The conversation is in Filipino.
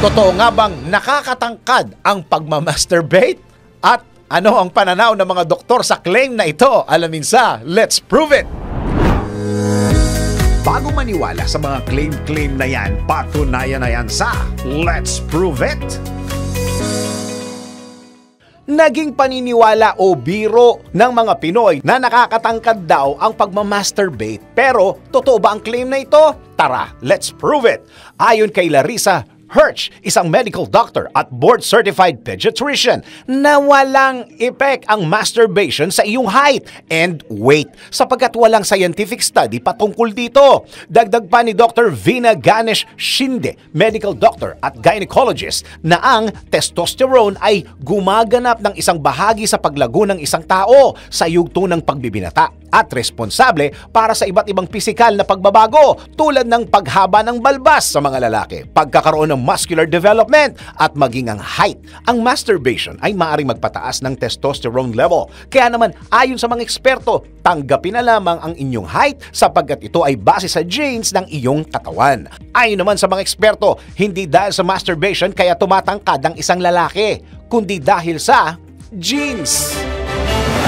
Totoo nga bang nakakatangkad ang pagmamasturbate? At ano ang pananaw ng mga doktor sa claim na ito? Alamin sa Let's Prove It! Bago maniwala sa mga claim na yan, patunayan na yan sa Let's Prove It! Naging paniniwala o biro ng mga Pinoy na nakakatangkad daw ang pagmamasturbate. Pero totoo ba ang claim na ito? Tara, let's prove it! Ayon kay Larissa Hirsch, isang medical doctor at board-certified pediatrician, na walang epek ang masturbation sa iyong height and weight sapagkat walang scientific study patungkol dito. Dagdag pa ni Dr. Veena Ganesh Shinde, medical doctor at gynecologist, na ang testosterone ay gumaganap ng isang bahagi sa paglago ng isang tao sa yugto ng pagbibinata at responsable para sa iba't ibang pisikal na pagbabago tulad ng paghaba ng balbas sa mga lalaki, pagkakaroon ng muscular development at maging ang height. Ang masturbation ay maaaring magpataas ng testosterone level. Kaya naman ayon sa mga eksperto, tanggapin na lamang ang inyong height sapagkat ito ay base sa genes ng iyong katawan. Ayon naman sa mga eksperto, hindi dahil sa masturbation kaya tumatangkad ang isang lalaki, kundi dahil sa genes.